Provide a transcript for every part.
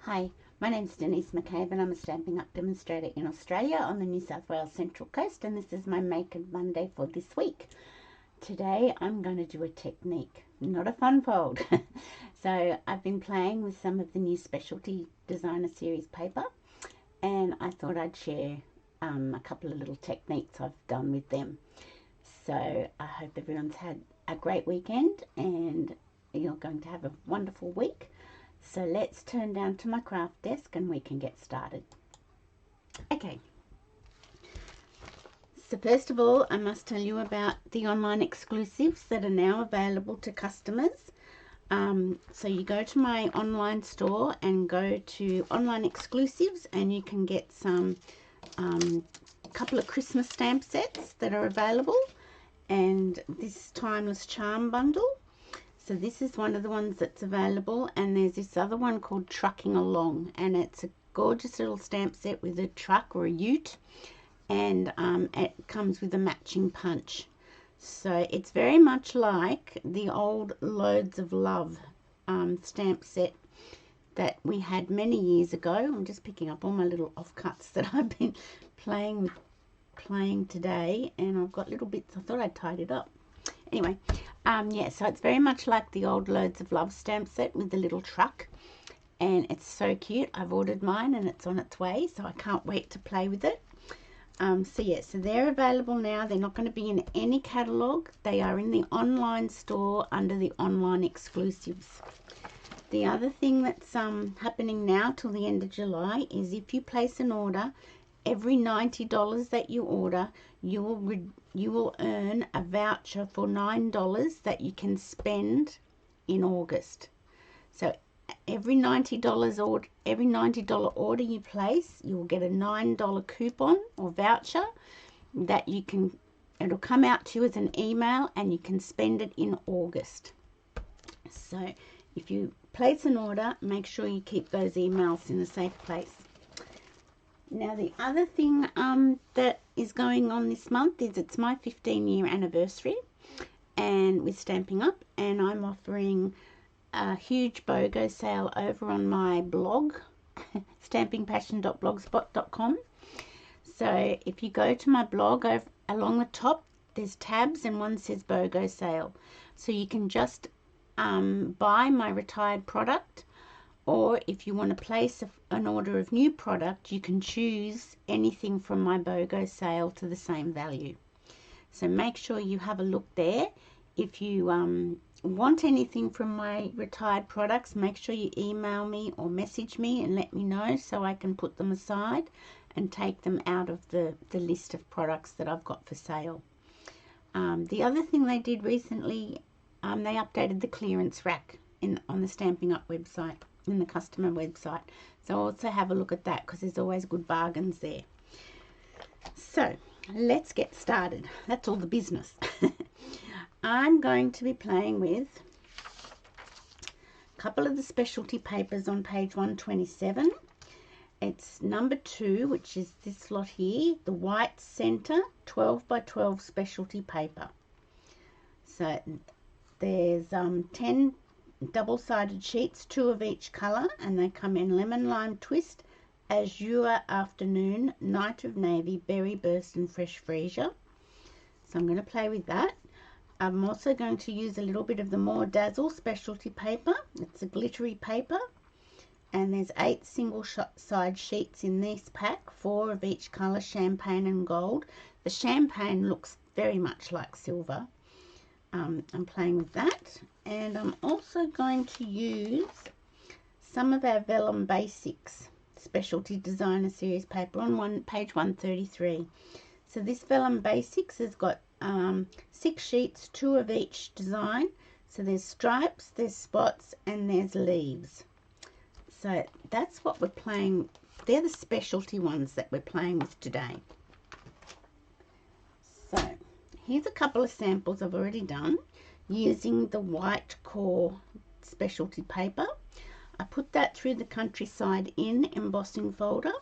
Hi, my name's Denise McCabe and I'm a Stampin' Up! Demonstrator in Australia on the New South Wales Central Coast, and this is my Make and Monday for this week. Today I'm going to do a technique, not a fun fold. So I've been playing with some of the new Specialty Designer Series paper, and I thought I'd share a couple of little techniques I've done with them. So I hope everyone's had a great weekend and you're going to have a wonderful week. So let's turn down to my craft desk and we can get started. Okay. So first of all, I must tell you about the online exclusives that are now available to customers. So you go to my online store and go to online exclusives and you can get some couple of Christmas stamp sets that are available, and this timeless charm bundle. So this is one of the ones that's available, and there's this other one called Trucking Along, and it's a gorgeous little stamp set with a truck or a ute, and it comes with a matching punch. So it's very much like the old Loads of Love stamp set that we had many years ago. I'm just picking up all my little offcuts that I've been playing today, and I've got little bits. I thought I'd tied it up. Anyway, yeah, so it's very much like the old Loads of Love stamp set with the little truck, and it's so cute. I've ordered mine and it's on its way, so I can't wait to play with it. So yeah, so they're available now. They're not going to be in any catalogue. They are in the online store under the online exclusives. The other thing that's happening now till the end of July is if you place an order, every $90 that you order, you will earn a voucher for $9 that you can spend in August. So every $90 order you place, you will get a $9 coupon or voucher that you can. It'll come out to you as an email, and you can spend it in August. So if you place an order, make sure you keep those emails in a safe place. Now the other thing that is going on this month is it's my 15-year anniversary and with Stampin' Up, and I'm offering a huge BOGO sale over on my blog, stampingpassion.blogspot.com. So if you go to my blog, along the top there's tabs and one says BOGO sale. So you can just buy my retired product, or if you want to place an order of new product, you can choose anything from my BOGO sale to the same value. So make sure you have a look there. If you want anything from my retired products, make sure you email me or message me and let me know so I can put them aside and take them out of the list of products that I've got for sale. The other thing they did recently, they updated the clearance rack on the Stampin' Up website, in the customer website. So also have a look at that, because there's always good bargains there. So let's get started. That's all the business. I'm going to be playing with a couple of the specialty papers on page 127. It's number 2, which is this lot here, the white center 12 by 12 specialty paper. So there's 10 double-sided sheets, 2 of each colour, and they come in lemon lime twist, azure afternoon, night of navy, berry burst, and fresh freesia. So I'm going to play with that. I'm also going to use a little bit of the more Dazzle specialty paper. It's a glittery paper, and there's 8 single side sheets in this pack, 4 of each colour, champagne and gold. The champagne looks very much like silver. I'm playing with that, and I'm also going to use some of our Vellum Basics Specialty Designer Series paper on page 133. So this Vellum Basics has got 6 sheets, 2 of each design. So there's stripes, there's spots, and there's leaves. So that's what we're playing. They're the specialty ones that we're playing with today. So here's a couple of samples I've already done using the white core specialty paper. I put that through the Countryside In embossing folder,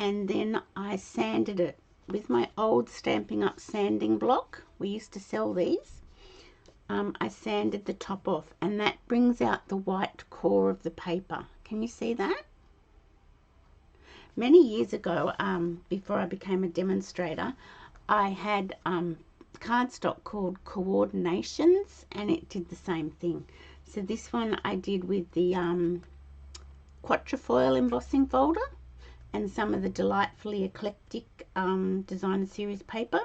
and then I sanded it with my old Stampin' Up sanding block. We used to sell these. I sanded the top off, and that brings out the white core of the paper. Can you see that? Many years ago, before I became a demonstrator, I had cardstock called Coordinations, and it did the same thing. So this one I did with the quatrefoil embossing folder and some of the delightfully eclectic designer series paper,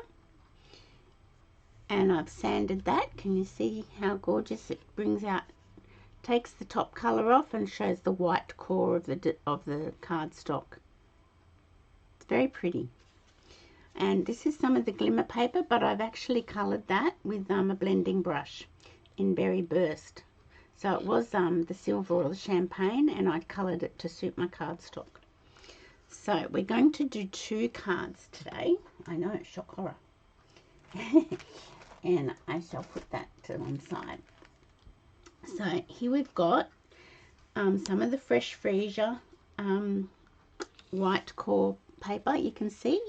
and I've sanded that. Can you see how gorgeous it brings out? Takes the top color off and shows the white core of the cardstock. It's very pretty. And this is some of the glimmer paper, but I've actually colored that with a blending brush in Berry Burst. So it was the silver or the champagne, and I'd colored it to suit my cardstock. So we're going to do 2 cards today. I know, shock horror. And I shall put that to one side. So here we've got some of the Fresh Freesia white core paper. You can see,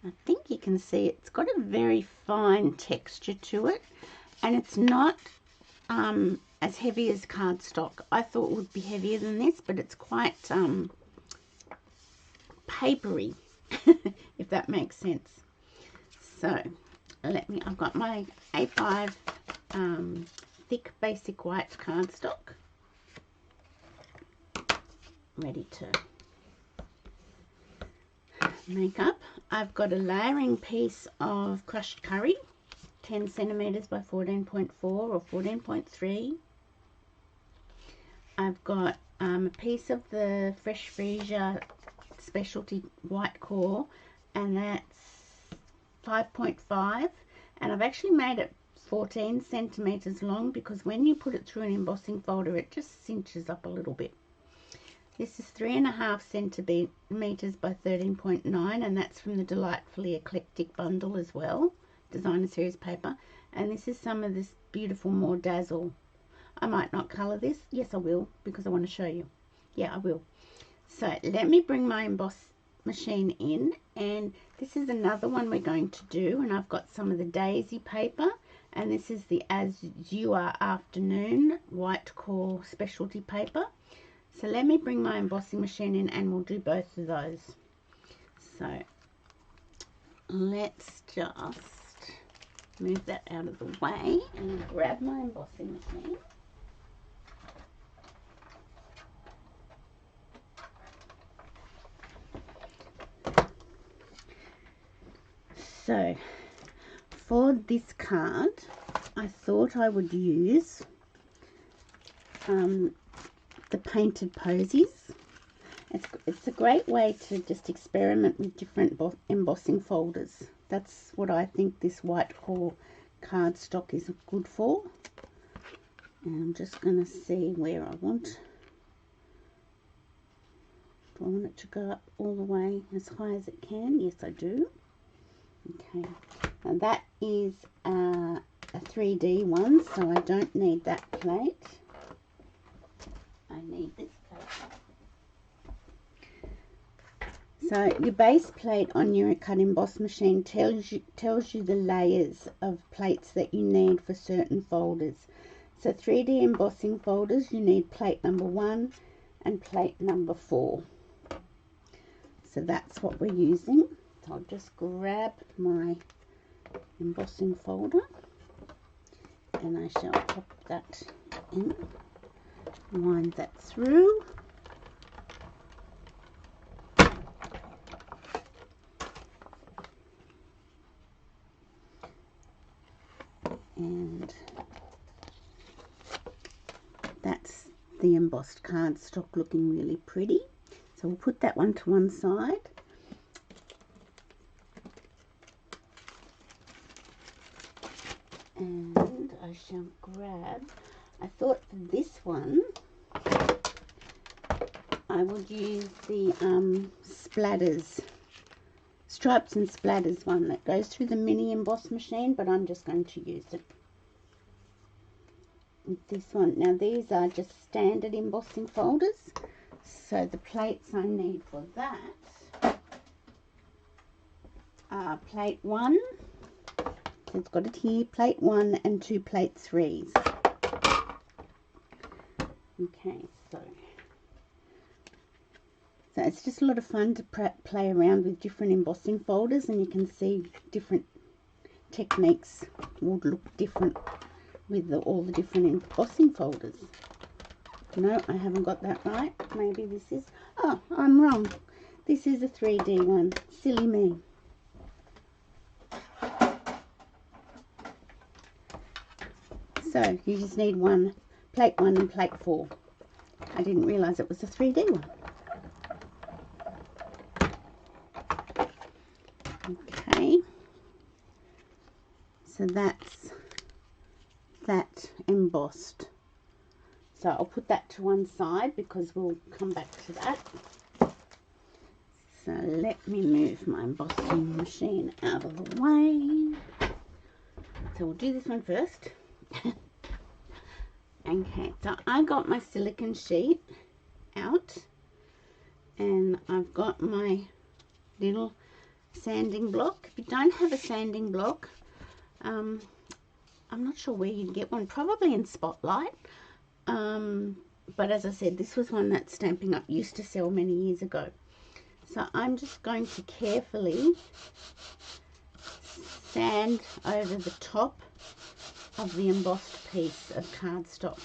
I think you can see it's got a very fine texture to it, and it's not as heavy as cardstock. I thought it would be heavier than this, but it's quite papery, if that makes sense. So I've got my A5 thick basic white cardstock ready to make up. I've got a layering piece of crushed curry, 10 centimeters by 14.4 or 14.3. I've got a piece of the Fresh Freesia specialty white core, and that's 5.5, and I've actually made it 14 centimeters long because when you put it through an embossing folder it just cinches up a little bit. This is 3.5 centimeters by 13.9, and that's from the delightfully eclectic bundle as well, designer series paper. And this is some of this beautiful more Dazzle. I might not color this. Yes, I will, because I want to show you. Yeah, I will. So let me bring my emboss machine in, and this is another one we're going to do, and I've got some of the daisy paper, and this is the As You Are Afternoon white core specialty paper. So let me bring my embossing machine in and we'll do both of those. So let's just move that out of the way and grab my embossing machine. So for this card, I thought I would use the painted posies. It's a great way to just experiment with different embossing folders. That's what I think this white core cardstock is good for. And I'm just going to see where I want. Do I want it to go up all the way as high as it can? Yes, I do. Okay, and that is a 3D one, so I don't need that plate. I need this plate. So your base plate on your cut emboss machine tells you the layers of plates that you need for certain folders. So 3D embossing folders, you need plate number 1 and plate number 4. So that's what we're using. So I'll just grab my embossing folder and I shall pop that in, wind that through. And that's the embossed cardstock looking really pretty. So we'll put that one to one side. And I shall grab, I thought for this one I would use the splatters, stripes and splatters one that goes through the mini emboss machine, but I'm just going to use it with this one. Now these are just standard embossing folders, so the plates I need for that are plate 1. So it's got it here, plate 1 and 2 plate 3s. Okay, so So it's just a lot of fun to play around with different embossing folders, and you can see different techniques would look different with all the different embossing folders. No, I haven't got that right. Maybe this is... Oh, I'm wrong. This is a 3D one. Silly me. So you just need plate 1 and plate 4. I didn't realise it was a 3D one. Okay. So that's that embossed. So I'll put that to one side because we'll come back to that. So let me move my embossing machine out of the way. So we'll do this one first. Okay, so I got my silicone sheet out, and I've got my little sanding block. If you don't have a sanding block, I'm not sure where you'd get one, probably in Spotlight. But as I said, this was one that Stampin' Up used to sell many years ago. So I'm just going to carefully sand over the top of the embossed piece of cardstock.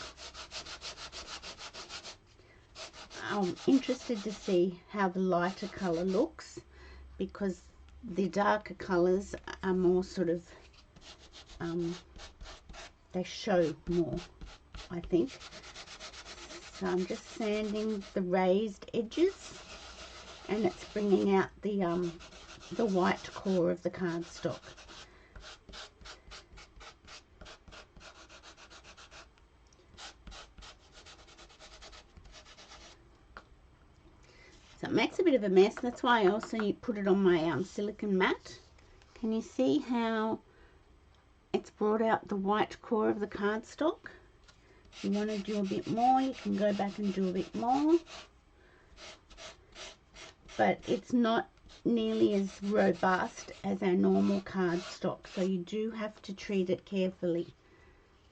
I'm interested to see how the lighter colour looks, because the darker colours are more sort of, they show more, I think. So I'm just sanding the raised edges, and it's bringing out the white core of the cardstock. So it makes a bit of a mess. That's why I also put it on my silicone mat. Can you see how it's brought out the white core of the cardstock? If you want to do a bit more, you can go back and do a bit more. But it's not nearly as robust as our normal cardstock, so you do have to treat it carefully.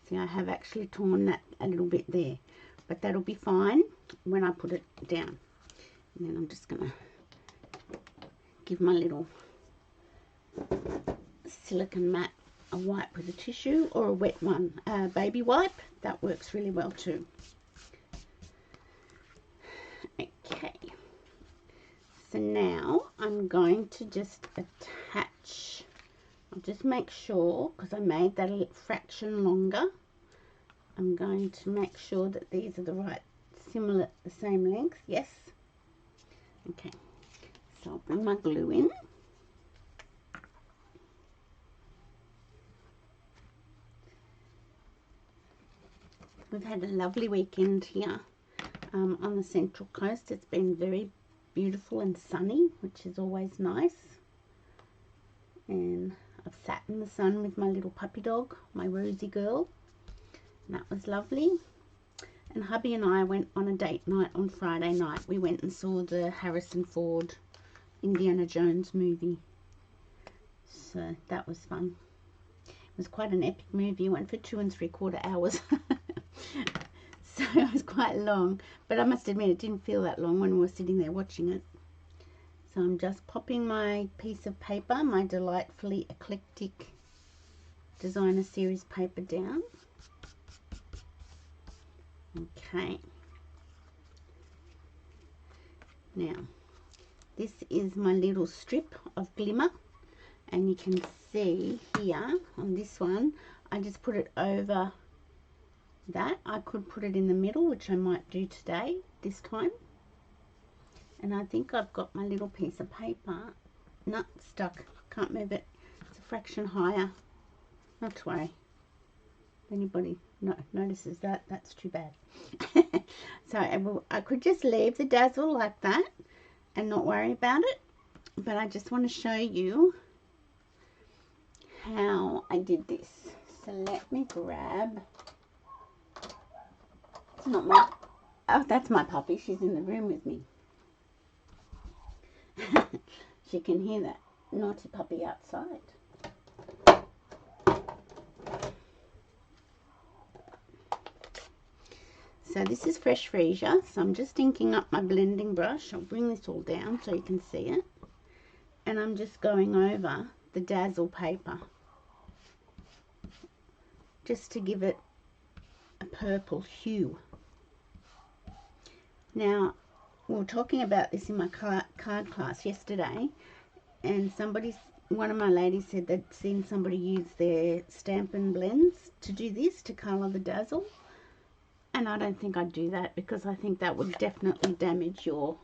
See, I have actually torn that a little bit there, but that'll be fine when I put it down. And then I'm just going to give my little silicone mat a wipe with a tissue, or a wet one, baby wipe. That works really well too. Okay, so now I'm going to just attach. I'll just make sure, because I made that a fraction longer, I'm going to make sure that these are the same length. Yes. Okay, so I'll bring my glue in. We've had a lovely weekend here on the Central Coast. It's been very beautiful and sunny, which is always nice. And I've sat in the sun with my little puppy dog, my Rosie girl, and that was lovely. And hubby and I went on a date night on Friday night. We went and saw the Harrison Ford Indiana Jones movie. So that was fun. It was quite an epic movie. It went for 2 3/4 hours. So it was quite long. But I must admit, it didn't feel that long when we were sitting there watching it. So I'm just popping my piece of paper, my Delightfully Eclectic Designer Series paper down. Okay, now this is my little strip of glimmer, and you can see here on this one, I just put it over that. I could put it in the middle, which I might do today, this time. And I think I've got my little piece of paper, not stuck, can't move it, it's a fraction higher, not to worry. If anybody notices that, that's too bad. So I could just leave the Dazzle like that and not worry about it, but I just want to show you how I did this. So let me grab, it's not my, oh, that's my puppy, she's in the room with me. She can hear that naughty puppy outside. So this is fresh freesia. So I'm just inking up my blending brush. I'll bring this all down so you can see it. And I'm just going over the Dazzle paper, just to give it a purple hue. Now, we were talking about this in my card class yesterday, and one of my ladies said they'd seen somebody use their Stampin' Blends to do this, to colour the Dazzle. And I don't think I'd do that, because I think that would definitely damage your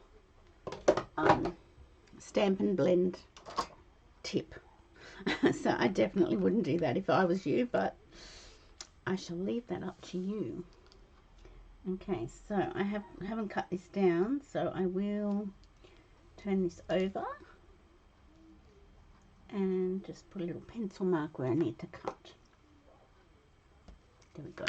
Stampin' Blend tip. So I definitely wouldn't do that if I was you, but I shall leave that up to you. Okay, so I haven't cut this down, so I will turn this over and just put a little pencil mark where I need to cut. There we go.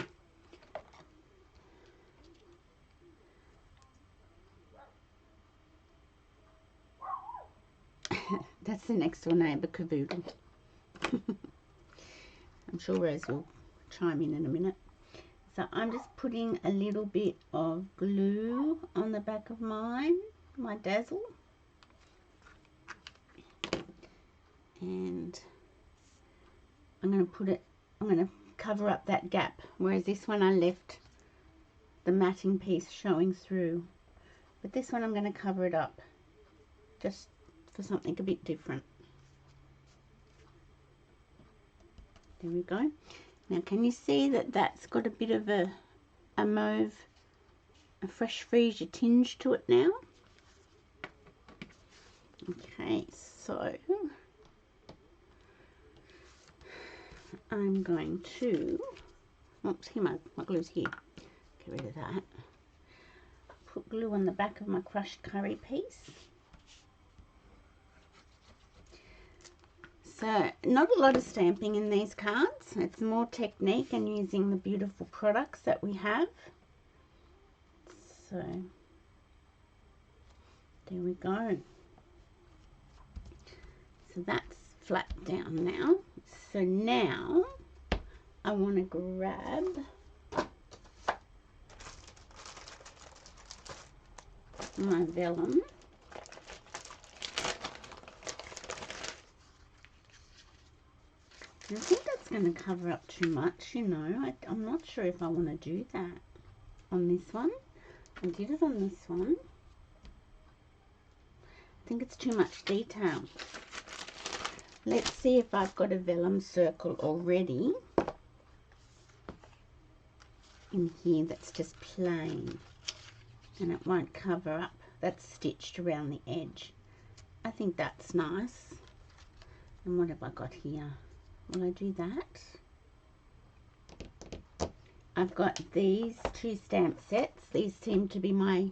That's the next door neighbour, Cavoodle. I'm sure Rose will chime in a minute. So I'm just putting a little bit of glue on the back of my Dazzle. And I'm going to cover up that gap, whereas this one I left the matting piece showing through. But this one I'm going to cover it up, just for something a bit different. There we go. Now, can you see that that's got a bit of a mauve, a fresh freesia tinge to it now? Okay, so I'm going to, oops, here my glue's here. Get rid of that. Put glue on the back of my crushed curry piece. So, not a lot of stamping in these cards. It's more technique and using the beautiful products that we have. So, there we go. So that's flat down now. So now I want to grab my vellum. I think that's going to cover up too much, you know. I'm not sure if I want to do that on this one. I did it on this one. I think it's too much detail. Let's see if I've got a vellum circle already in here that's just plain and it won't cover up. That's stitched around the edge. I think that's nice. And what have I got here? Will I do that? I've got these two stamp sets. These seem to be my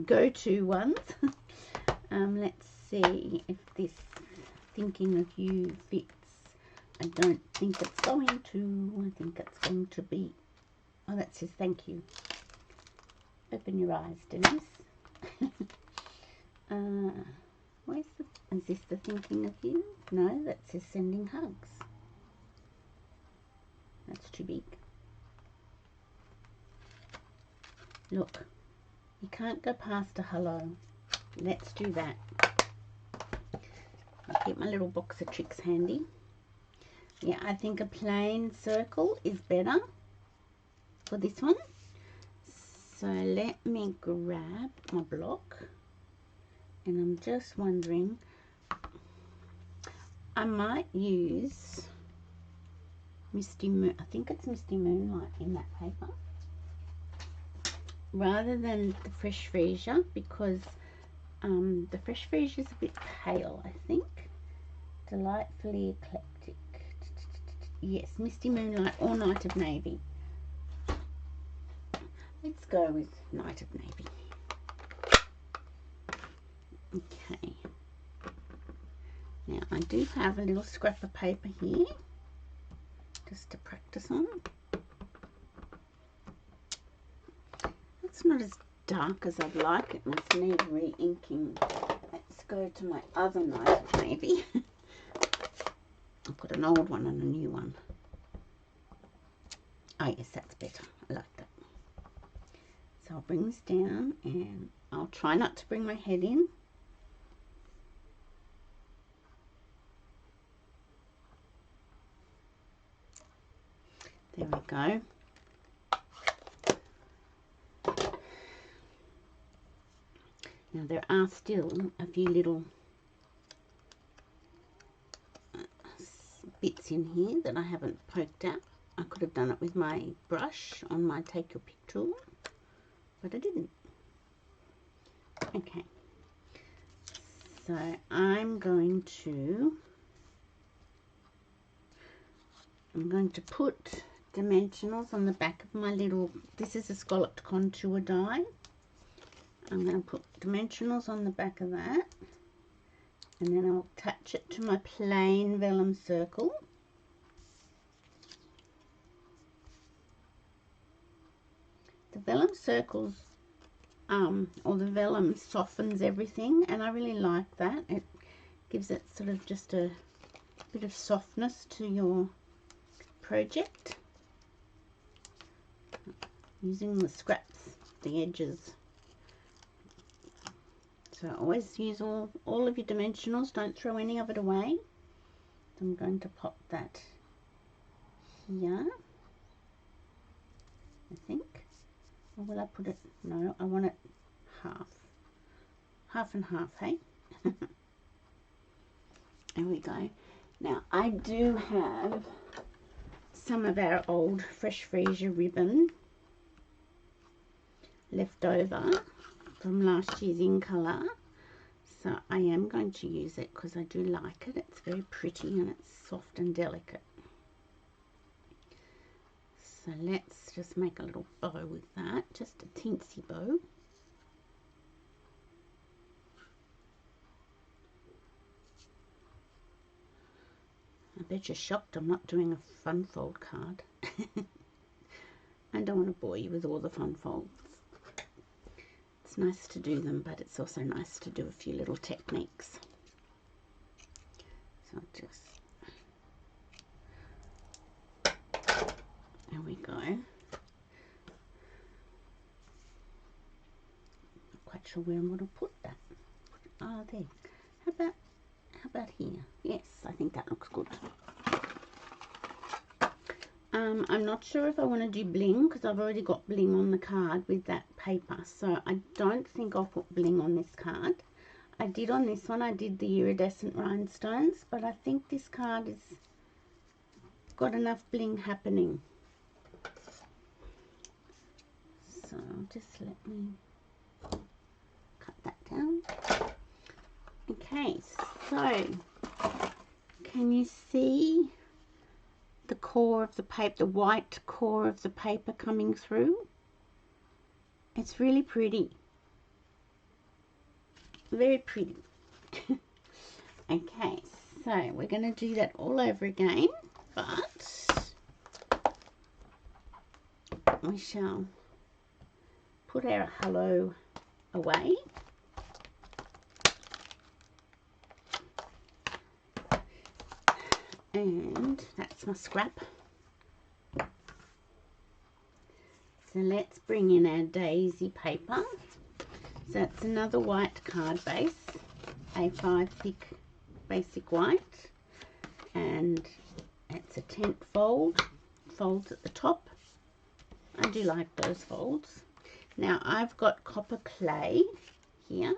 go-to ones. Let's see if this Thinking of You fits. I don't think it's going to. I think it's going to be... Oh, that says thank you. Open your eyes, Denise. Where's the... Is this the Thinking of You? No, that says sending hugs. That's too big. Look, you can't go past a hello. Let's do that. I'll keep my little box of tricks handy. Yeah, I think a plain circle is better for this one. So let me grab my block. And I'm just wondering, I might use Misty Moon. I think it's Misty Moonlight in that paper, rather than the fresh freesia, because the fresh freesia is a bit pale, I think. Delightfully Eclectic. Yes, Misty Moonlight or Night of Navy. Let's go with Night of Navy. Okay. Now I do have a little scrap of paper here, just to practice on. It's not as dark as I'd like. It must need re-inking. Let's go to my other Night of Navy. I'll put an old one and a new one. Oh yes, that's better. I like that. So I'll bring this down and I'll try not to bring my head in. There we go. Now there are still a few little bits in here that I haven't poked out. I could have done it with my brush on my Take Your Pick tool, but I didn't. Okay, so I'm going to put dimensionals on the back of my little, this is a scalloped contour die. I'm going to put dimensionals on the back of that, and then I'll attach it to my plain vellum circle. The vellum circles, or the vellum softens everything, and I really like that. It gives it sort of just a bit of softness to your project. Using the scraps, the edges. So always use all of your dimensionals, don't throw any of it away. I'm going to pop that here, I think. Or will I put it, no, I want it half and half, hey? There we go. Now I do have some of our old Fresh Freesia ribbon left over from last year's In Colour, so I am going to use it because I do like it. It's very pretty and it's soft and delicate. So let's just make a little bow with that, just a teensy bow. I bet you're shocked I'm not doing a fun fold card. I don't want to bore you with all the fun folds. It's nice to do them, but it's also nice to do a few little techniques. So just, there we go. Not quite sure where I'm going to put that. Oh, there. How about here? Yes, I think that looks good. I'm not sure if I want to do bling because I've already got bling on the card with that paper, so I don't think I'll put bling on this card. I did on this one, I did the iridescent rhinestones, but I think this card has got enough bling happening. So just let me cut that down. Okay, so can you see the core of the paper, the white core of the paper coming through? It's really pretty. Very pretty. Okay, so we're going to do that all over again, but we shall put our hello away. And that's my scrap. So let's bring in our daisy paper. So it's another white card base, A5 thick basic white, and it's a tent fold, folds at the top. I do like those folds. Now I've got copper clay here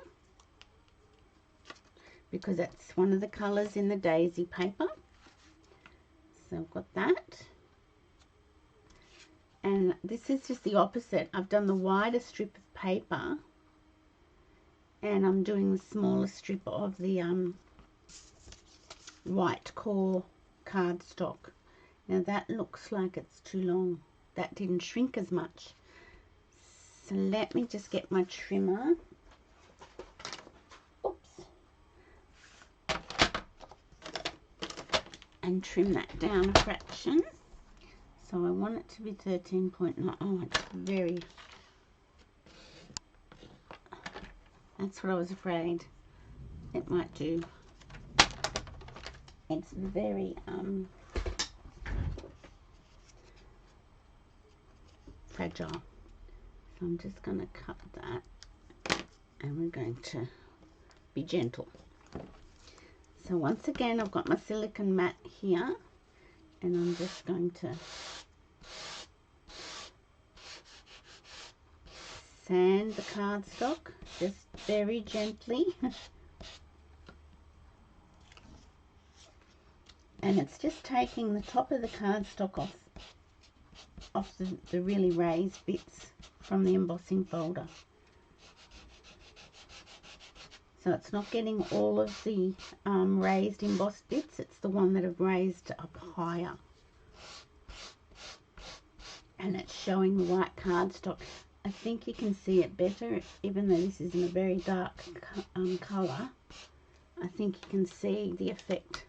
because that's one of the colours in the daisy paper. So I've got that, and this is just the opposite. I've done the wider strip of paper and I'm doing the smaller strip of the white core cardstock. Now that looks like it's too long. That didn't shrink as much. So let me just get my trimmer. And trim that down a fraction. So I want it to be 13.9. Oh, it's very, that's what I was afraid it might do. It's very fragile. So I'm just going to cut that, and we're going to be gentle. So once again, I've got my silicone mat here, and I'm just going to sand the cardstock just very gently. And it's just taking the top of the cardstock off the really raised bits from the embossing folder. So it's not getting all of the raised embossed bits, it's the one that have raised up higher. And it's showing the white cardstock. I think you can see it better, even though this is in a very dark colour. I think you can see the effect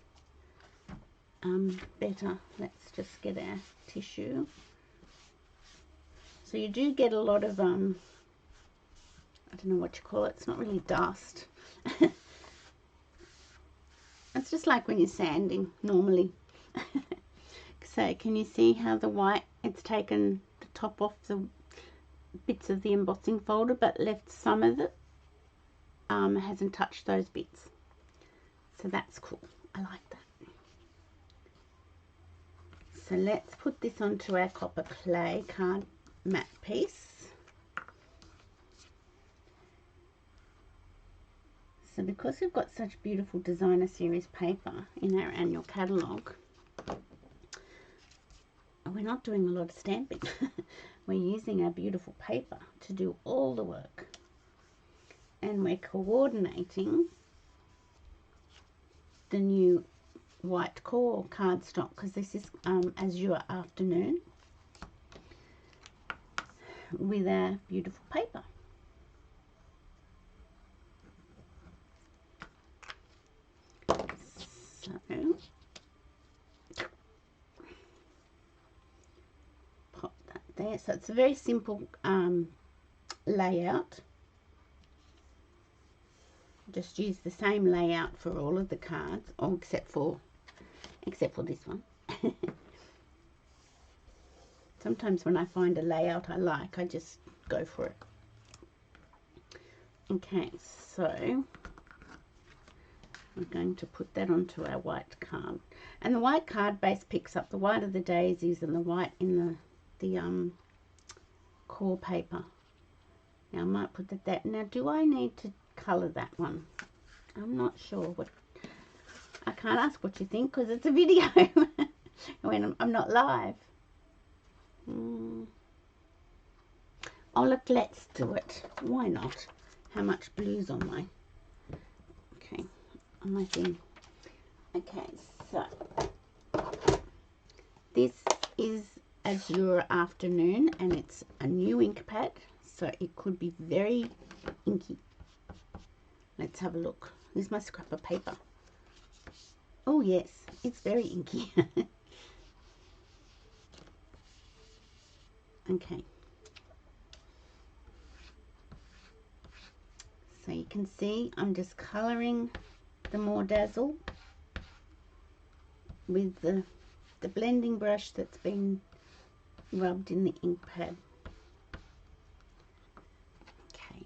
better. Let's just get our tissue. So you do get a lot of, I don't know what you call it, it's not really dust. It's just like when you're sanding normally. So can you see how the white, it's taken the top off the bits of the embossing folder but left some of it, hasn't touched those bits. So that's cool, I like that. So let's put this onto our copper clay card mat piece. So because we've got such beautiful designer series paper in our annual catalogue, we're not doing a lot of stamping. We're using our beautiful paper to do all the work. And we're coordinating the new white core cardstock, because this is Azure Afternoon, with our beautiful paper. So pop that there. So it's a very simple layout. Just use the same layout for all of the cards, or except for this one. Sometimes when I find a layout I like, I just go for it. Okay, so we're going to put that onto our white card, and the white card base picks up the white of the daisies and the white in the core paper. Now I might put that there. Now do I need to colour that one? I'm not sure. What I can't ask what you think because it's a video when I'm not live. Oh look, let's do it. Why not? How much blue's on my on my thing? Okay, so this is Azure Afternoon, and it's a new ink pad, so it could be very inky. Let's have a look. Here's my scrap of paper. Oh yes, it's very inky. Okay. So you can see I'm just colouring the more Dazzle with the blending brush that's been rubbed in the ink pad. Okay.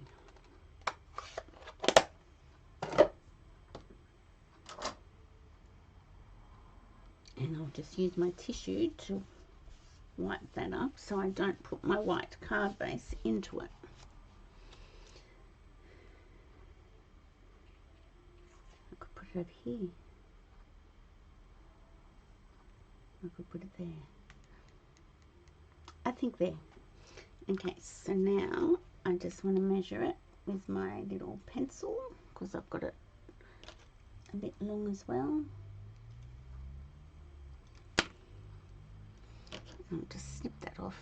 And I'll just use my tissue to wipe that up so I don't put my white card base into it. I could put it over here. I could put it there. I think there. Okay, so now I just want to measure it with my little pencil because I've got it a bit long as well. I'll just snip that off.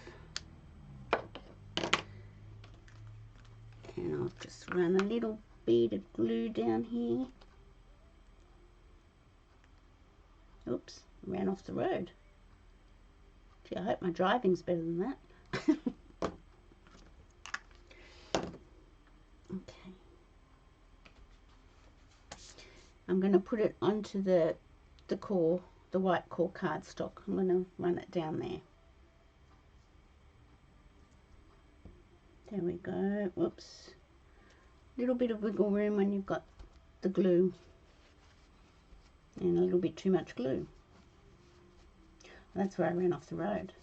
And I'll just run a little bead of glue down here. Oops, ran off the road. Gee, I hope my driving's better than that. Okay. I'm going to put it onto the core, the white core cardstock. I'm going to run it down there. There we go. Whoops. Little bit of wiggle room when you've got the glue. And a little bit too much glue. That's where I ran off the road.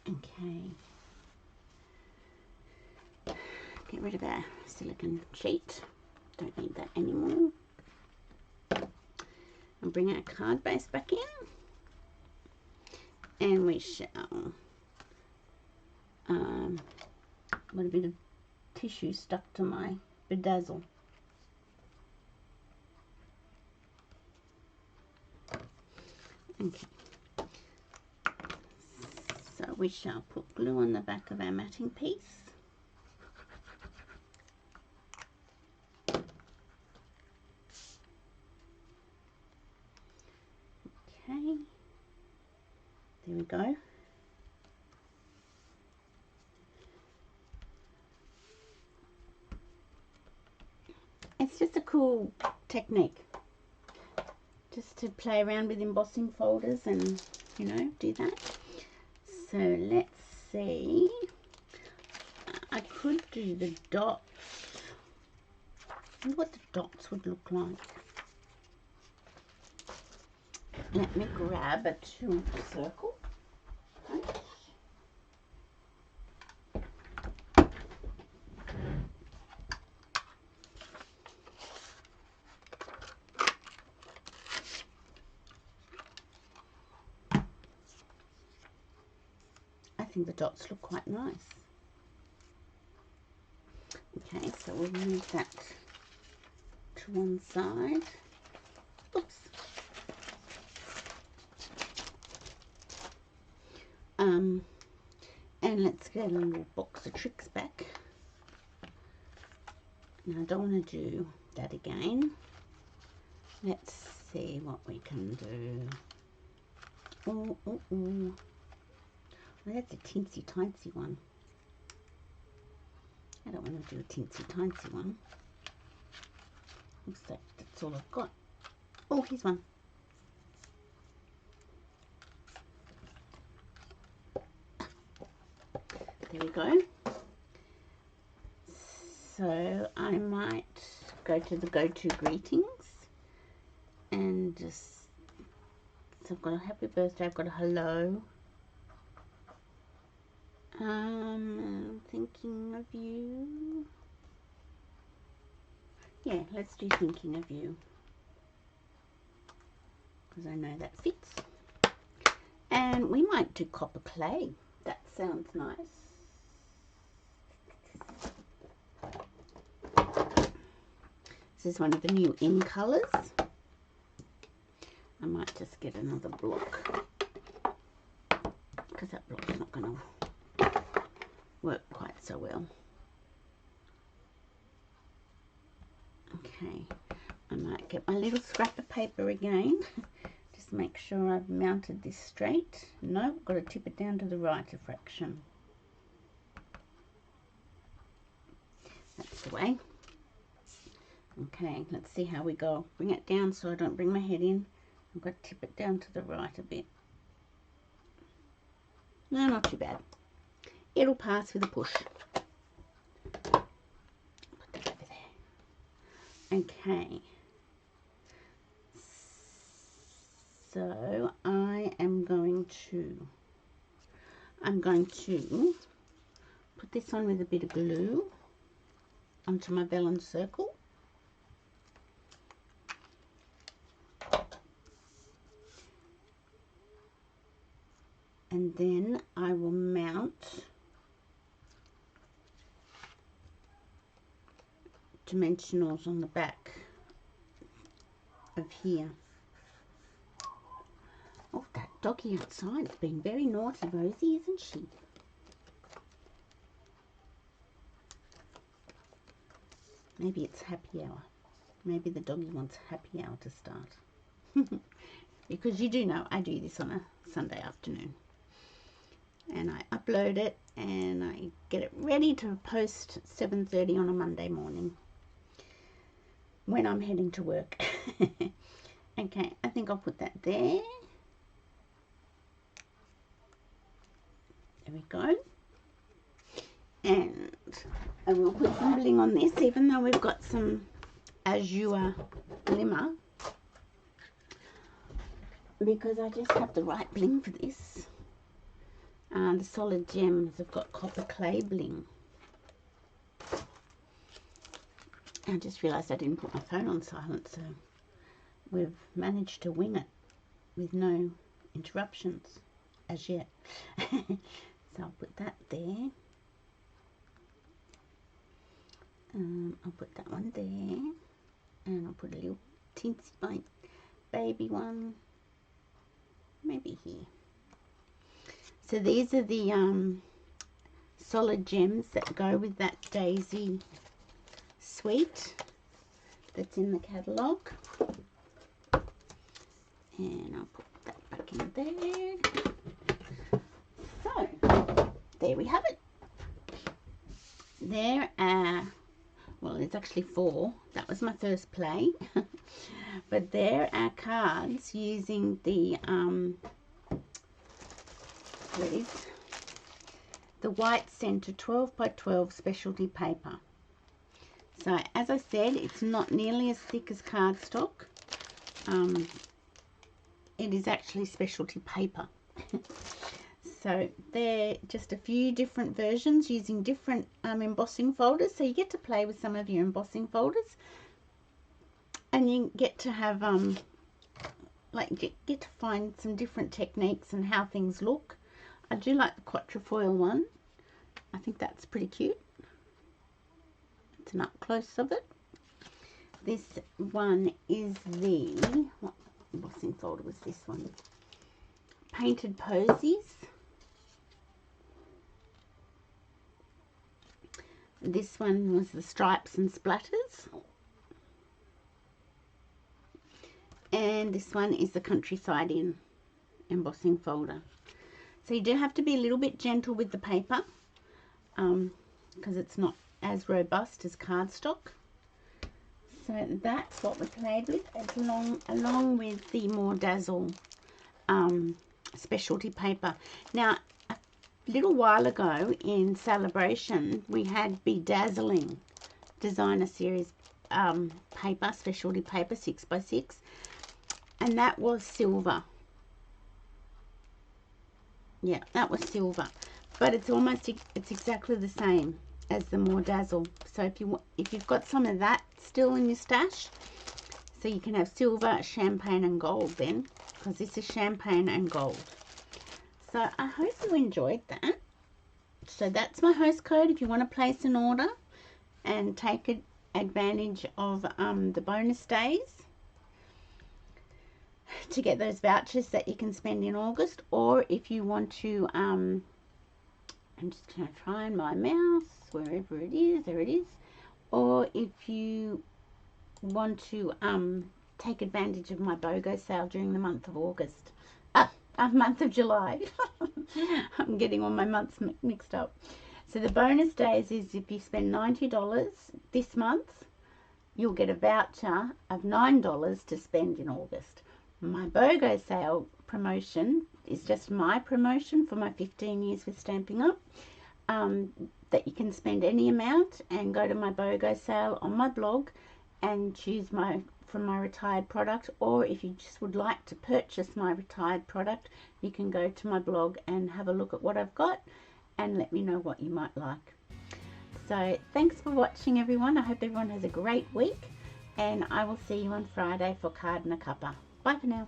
Okay. Get rid of our silicone sheet. Don't need that anymore. And bring our card base back in. And we shall got a bit of tissue stuck to my Dazzle. Okay. So we shall put glue on the back of our matting piece. Okay. There we go. It's just a cool technique, just to play around with embossing folders and, you know, do that. So let's see. I could do the dots. I wonder what the dots would look like. Let me grab a 2 circle. I think the dots look quite nice. Okay, so we'll move that to one side. Oops. And let's get a little box of tricks back. Now I don't want to do that again. Let's see what we can do. Oh, well, that's a teensy-tiny one. I don't want to do a teensy-tiny one. Looks like that's all I've got. Oh, here's one. There we go. So I might go to the go-to greetings and just, so I've got a happy birthday, I've got a hello. I'm thinking of you. Yeah, let's do thinking of you, because I know that fits. And we might do copper clay. That sounds nice. This is one of the new in colours. I might just get another block, because that block's not going to work quite so well. Okay, I might get my little scrap of paper again. Just make sure I've mounted this straight. No, I've got to tip it down to the right a fraction. That's the way. Okay, let's see how we go. Bring it down so I don't bring my head in. I've got to tip it down to the right a bit. No, not too bad. It'll pass with a push. Put that over there. Okay. So I'm going to put this on with a bit of glue onto my vellum circle. And then I will mount dimensionals on the back of here. Oh, that doggy outside's been very naughty, Rosie, isn't she? Maybe it's happy hour. Maybe the doggy wants happy hour to start. Because you do know I do this on a Sunday afternoon. And I upload it and I get it ready to post at 7:30 on a Monday morning when I'm heading to work. Okay, I think I'll put that there. There we go. And I will put some bling on this, even though we've got some azure glimmer, because I just have the right bling for this. The solid gems have got copper clay bling. I just realised I didn't put my phone on silent, so we've managed to wing it with no interruptions as yet. So I'll put that there. I'll put that one there, and I'll put a little teensy baby one maybe here. So these are the solid gems that go with that daisy suite that's in the catalogue, and I'll put that back in there. So there we have it. There are, well, there's actually 4. That was my first play. But there are cards using the white centre 12 by 12 specialty paper. So as I said, it's not nearly as thick as cardstock. It is actually specialty paper. So they're just a few different versions using different embossing folders. So you get to play with some of your embossing folders, and you get to have get to find some different techniques and how things look. I do like the quatrefoil one. I think that's pretty cute. It's an up close of it. This one is the, what embossing folder was this one? Painted Posies. This one was the Stripes and Splatters. And this one is the Countryside Inn embossing folder. So you do have to be a little bit gentle with the paper, because it's not as robust as cardstock. So that's what we played with, along with the more Dazzle specialty paper. Now, a little while ago in Celebration, we had Bedazzling Designer Series paper, specialty paper, 6x6, and that was silver. Yeah, that was silver, but it's exactly the same as the more Dazzle. So if you've got some of that still in your stash, so you can have silver, champagne and gold then, because this is champagne and gold. So I hope you enjoyed that. So that's my host code if you want to place an order and take advantage of the bonus days to get those vouchers that you can spend in August. Or if you want to, I'm just going to find my mouse, wherever it is, there it is. Or if you want to take advantage of my BOGO sale during the month of August, month of July. I'm getting all my months mixed up. So the bonus days is if you spend $90 this month, you'll get a voucher of $9 to spend in August. My BOGO sale promotion is just my promotion for my 15 years with Stampin' Up, that you can spend any amount and go to my BOGO sale on my blog and choose from my retired product. Or if you just would like to purchase my retired product, you can go to my blog and have a look at what I've got and let me know what you might like. So thanks for watching, everyone. I hope everyone has a great week, and I will see you on Friday for Card and a Cuppa. Bye for now.